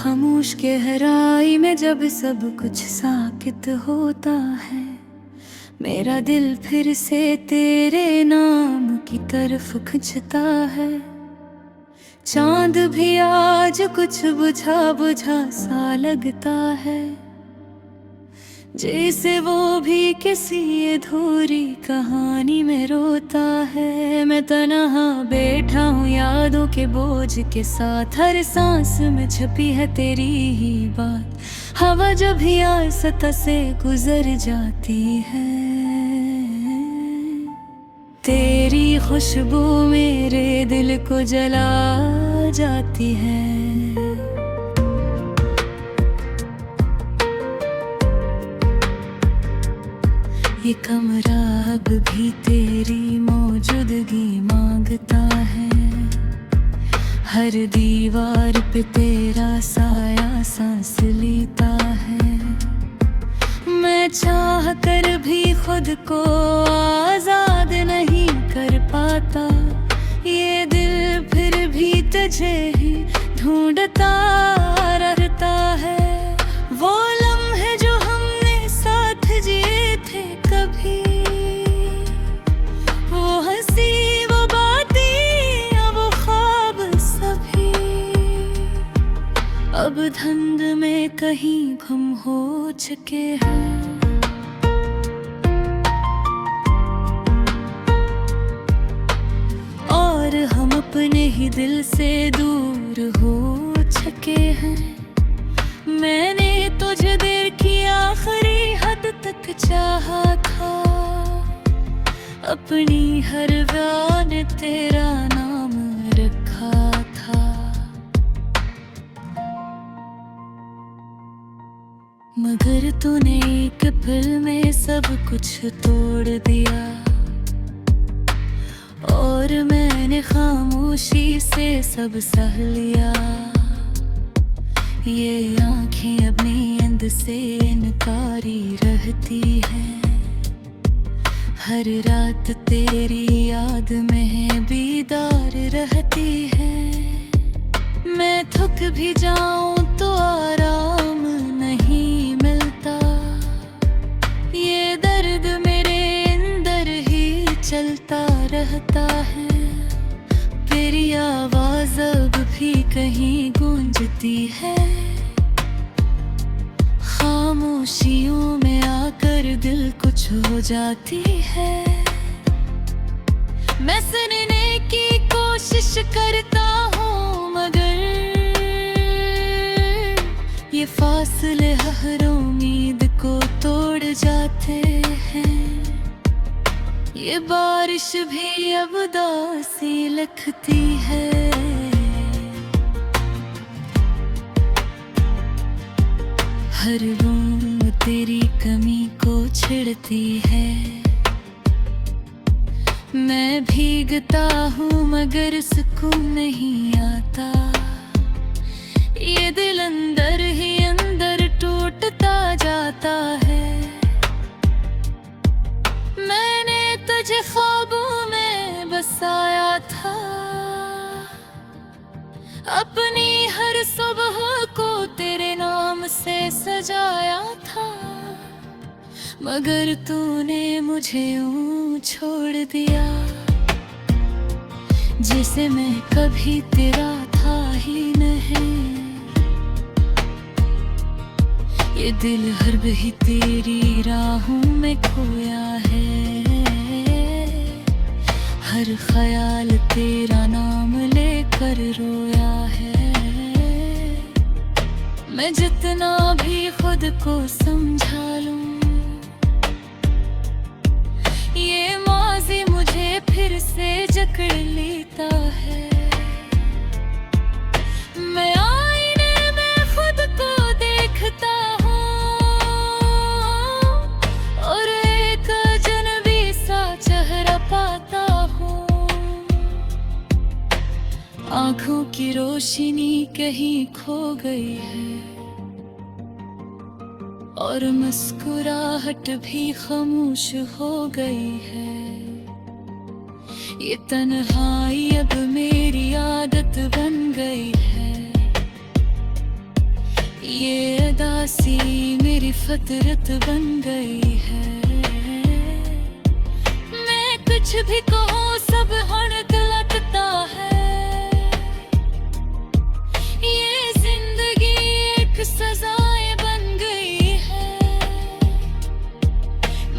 खामोश गहराई में जब सब कुछ साकित होता है, मेरा दिल फिर से तेरे नाम की तरफ खिंचता है। चांद भी आज कुछ बुझा बुझा सा लगता है, जैसे वो भी किसी अधूरी कहानी में रोता है। मैं तन्हा बैठा हूँ यादों के बोझ के साथ, हर सांस में छुपी है तेरी ही बात। हवा जब भी आसता से गुजर जाती है, तेरी खुशबू मेरे दिल को जला जाती है। ये कमरा अब भी तेरी मौजूदगी मांगता है, हर दीवार पे तेरा साया सांस लेता है। मैं चाह कर भी खुद को आजाद नहीं कर पाता, ये दिल फिर भी तुझे ही ढूंढता रहता है। वो लम्हे जो हमने साथ जिए थे कभी, वो हंसी वो बातें वो ख्वाब सभी, अब धुंध में कहीं गुम हो चुके हैं। और हम अपने ही दिल से दूर हो चुके हैं। मैंने तुझे देर की आखिरी हद तक चाहा था, अपनी हर वार ने तेरा नाम रखा था। मगर तूने एक पल में सब कुछ तोड़ दिया, और मैंने खामोशी से सब सह लिया। ये आँखें अब नींद से इनकारी रहती हैं, हर रात तेरी याद में बीदार रहती है। मैं थक भी जाऊं तो आराम नहीं मिलता, ये दर्द मेरे अंदर ही चलता रहता है। तेरी आवाज अब भी कहीं गूंजती है, खामोशियों में आकर दिल कुछ हो जाती है। मैं सुनने की कोशिश करता हूँ, मगर ये फासले हर उम्मीद को तोड़ जाते हैं। ये बारिश भी अब उदासी लिखती है, हर बूंद तेरी कमी को छिड़ती है। मैं भीगता हूँ मगर सुकून नहीं आता, ये दिल अंदर ही अंदर टूटता जाता है। मैंने तुझे ख्वाबों में बसाया था, अपनी हर सुबह को तेरे नाम से सजाया था। मगर तूने मुझे यूं छोड़ दिया, जिसे मैं कभी तेरा था ही नहीं। ये दिल हर भी तेरी राहों में खोया है, हर ख्याल तेरा नाम लेकर रोया है। मैं जितना भी खुद को समझा लूं, ये माज़ी मुझे फिर से जकड़ लेता है। मैं आईने में खुद को देखता हूँ, और एक अजनबी सा चेहरा पाता हूँ। आँखों की रोशनी कहीं खो गई है, और मुस्कुराहट भी खामोश हो गई है। ये तन्हाई अब मेरी आदत बन गई है, ये अदासी मेरी फितरत बन गई है। मैं कुछ भी कहूँ सब हड़क लगता है। ये जिंदगी एक सजाए बन गई है।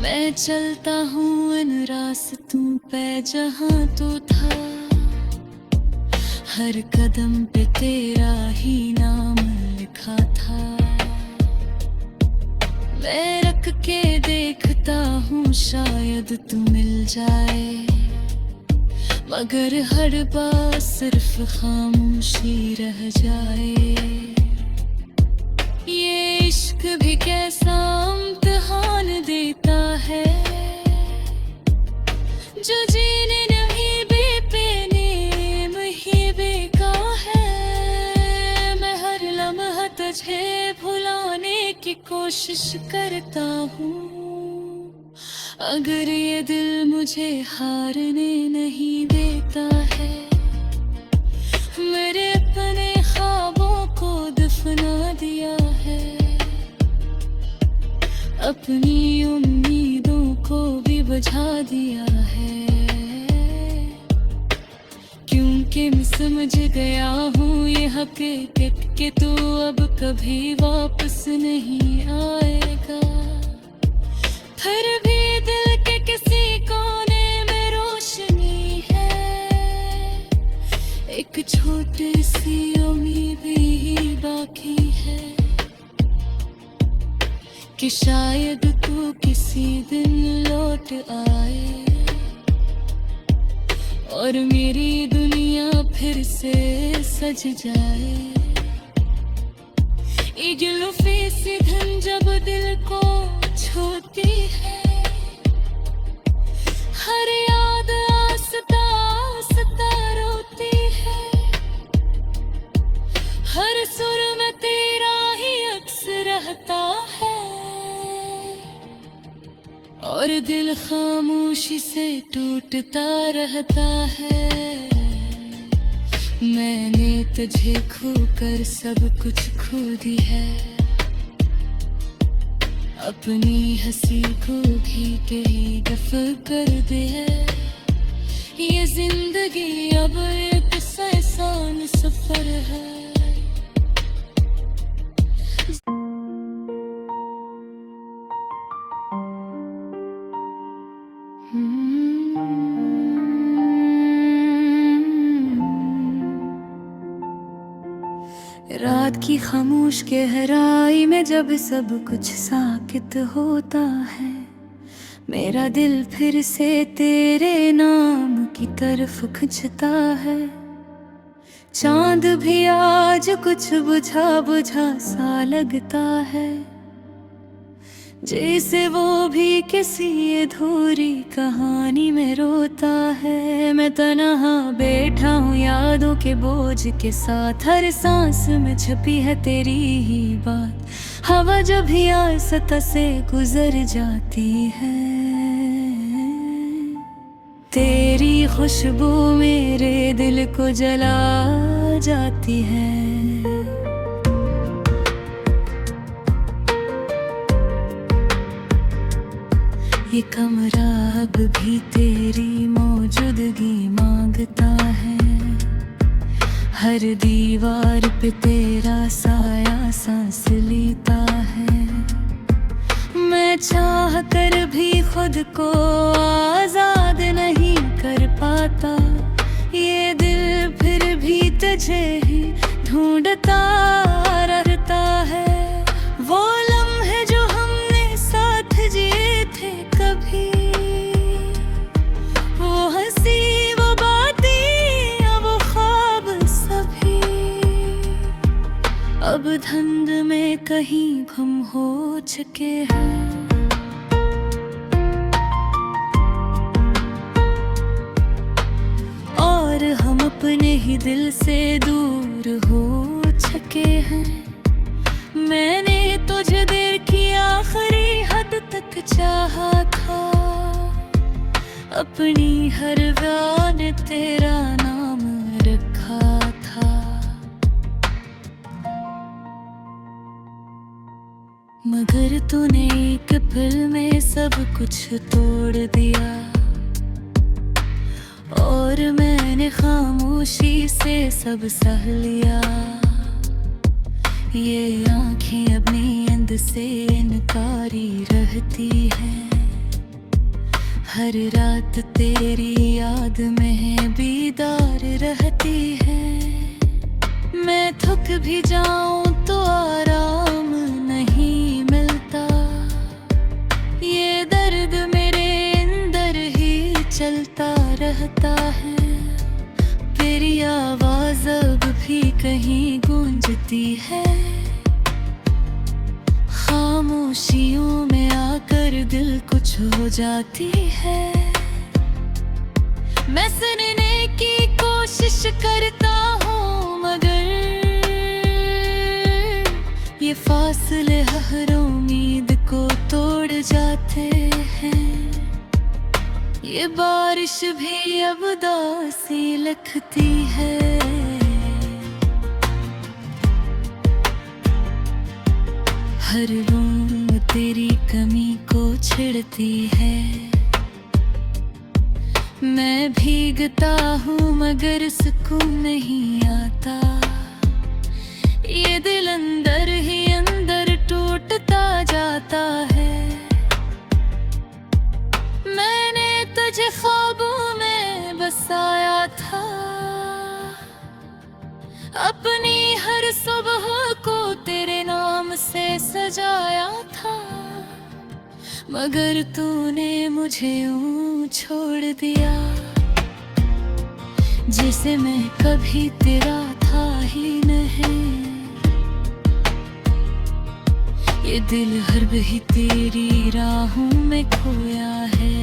मैं चलता हूँ इन रास्तों पे जहाँ तू था। हर कदम पे तेरा ही नाम लिखा था। मैं रख के देखता हूँ शायद तू मिल जाए, मगर हर बार सिर्फ खामोशी रह जाए। ये इश्क भी कैसा इम्तिहान देता है, जो जीने नहीं बेपेनेम ही बेका है। मैं हर लम्हा तुझे भुलाने की कोशिश करता हूँ, अगर ये दिल मुझे हारने नहीं देता है। मेरे अपने ख्वाबों को दफना दिया है, अपनी उम्मीदों को भी बुझा दिया है। क्योंकि मैं समझ गया हूँ ये हकीकत कि तू अब कभी वापस नहीं आएगा। फिर भी दिल के किसी कोने में रोशनी है, एक छोटी सी उम्मीद ही बाकी है कि शायद तू किसी दिन लौट आए और मेरी दुनिया फिर से सज जाए। ये जुल्फे सी धन जब दिल को छूती है, हर याद आस्ता आस्ता रोती है। हर सुर में तेरा ही अक्स रहता है और दिल खामोशी से टूटता रहता है। मैंने तुझे खोकर सब कुछ खो दी है, अपनी हंसी को भी कहीं दफा कर दे है। ये जिंदगी अब एक आसान सफर है। रात की खामोश गहराई में जब सब कुछ साकित होता है, मेरा दिल फिर से तेरे नाम की तरफ खिंचता है। चांद भी आज कुछ बुझा बुझा सा लगता है, जैसे वो भी किसी अधूरी कहानी में रोता है। मैं तन्हा बैठा हूँ यादों के बोझ के साथ, हर सांस में छुपी है तेरी ही बात। हवा जब भी आए सतह से गुजर जाती है, तेरी खुशबू मेरे दिल को जला जाती है। ये कमरा अब भी तेरी मौजूदगी मांगता है, हर दीवार पे तेरा साया सांस लेता है। मैं चाह कर भी खुद को आजाद नहीं कर पाता, ये दिल फिर भी तुझे ही ढूंढता रहता है। वो लम्हे जो हमने साथ जिए थे कभी, वो हंसी वो बातें वो ख्वाब सभी, अब धुंध में कहीं गुम हो चुके हैं। और हम अपने ही दिल से दूर हो चुके हैं। मैंने तुझे देर की आखिरी हद तक चाहा था, अपनी हर वाह ने तेरा नाम रखा था। मगर तूने एक पल में सब कुछ तोड़ दिया, और मैंने खामोशी से सब सह लिया। ये आँखें अब नींद से इनकारी रहती हैं, हर रात तेरी याद में बीदार रहती है। मैं थक भी जाऊं तो आराम नहीं मिलता, ये दर्द मेरे अंदर ही चलता रहता है। तेरी आवाज अब भी कहीं गूंजती है, खामोशियों में आकर दिल कुछ हो जाती है। मैं सुनने की कोशिश करता हूँ, मगर ये फासले हर उम्मीद को तोड़ जाते हैं। ये बारिश भी अब उदासी लिखती है। हर बूंद तेरी कमी को छिड़ती है। मैं भीगता हूँ मगर सुकून नहीं आता, ये दिल अंदर ही अंदर टूटता जाता है। मैंने तुझे ख्वाबों में बसाया था, अपनी हर सुबह को तेरे नाम से सजाया था, मगर तूने मुझे यूं छोड़ दिया, जिसे मैं कभी तेरा था ही नहीं। ये दिल हर भी तेरी राहों में खोया है,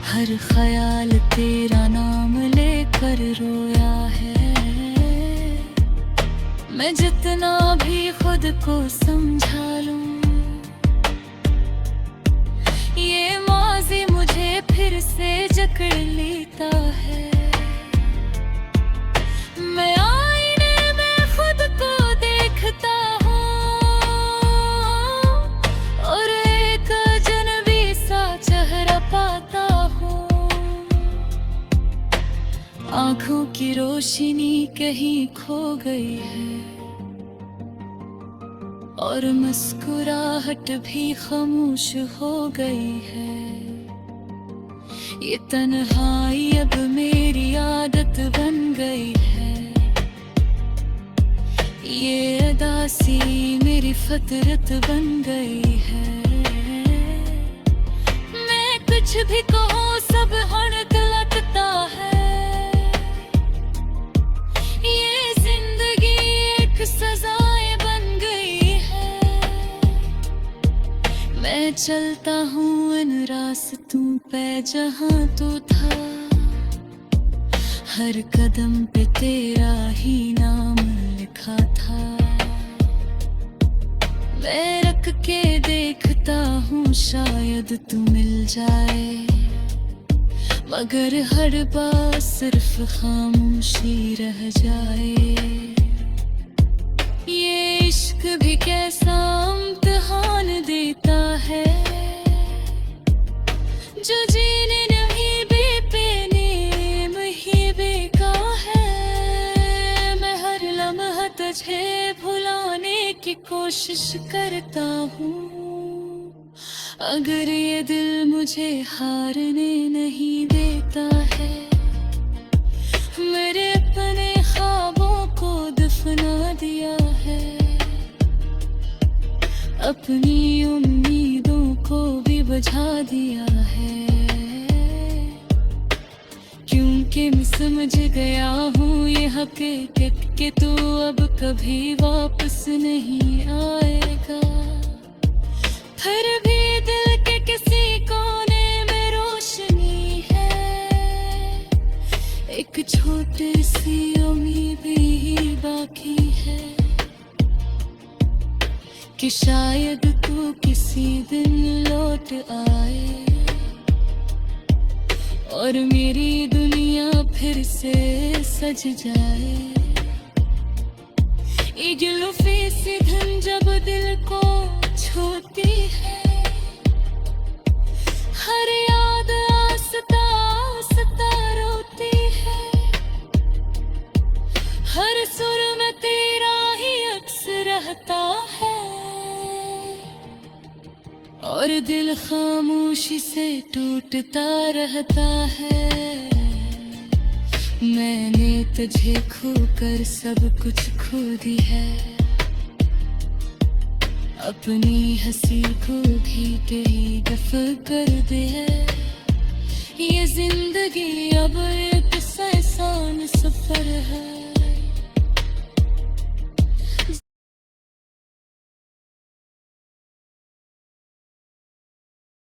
हर ख्याल तेरा नाम लेकर रोया है। मैं जितना भी खुद को समझा लूं, ये माज़ी मुझे फिर से जकड़ लेता है। मैं आईने में खुद को देखता हूँ, और एक अजनबी सा चेहरा पाता हूँ। आँखों की रोशनी कहीं खो गई है, और मुस्कुराहट भी खामोश हो गई है। ये तन्हाई अब मेरी आदत बन गई है, ये अदासी मेरी फितरत बन गई है। मैं कुछ भी कहूँ सब हड़क लगता है, ये जिंदगी एक सजाए बन गई है। मैं चलता हूँ इन रास्तों पे जहाँ तू था, हर कदम पे तेरा ही नाम लिखा था। मैं रख के देखता हूँ शायद तू मिल जाए, मगर हर बार सिर्फ खामोशी रह जाए। ये इश्क भी कैसा इम्तिहान देता है, जो जीने नहीं बेपेनेम ही बेका है। मैं हर लम्हा तुझे भुलाने की कोशिश करता हूँ, अगर ये दिल मुझे हारने नहीं देता है। मेरे अपने ख्वाबों को दफना दिया है, अपनी उम्मीदों को भी बुझा दिया है। क्योंकि मैं समझ गया हूँ ये हकीकत कि तू अब कभी वापस नहीं आएगा। फिर भी दिल के किसी कोने में रोशनी है, एक छोटी सी उम्मीद ही बाकी है कि शायद तू किसी दिन लौट आए, और मेरी दुनिया फिर से सज जाए। इजलुफी सी धन जब रहता है और दिल खामोशी से टूटता रहता है। मैंने तुझे खोकर सब कुछ खो दी है, अपनी हंसी को भी तेरी दफ कर दे है। ये जिंदगी अब एक आसान सफर है।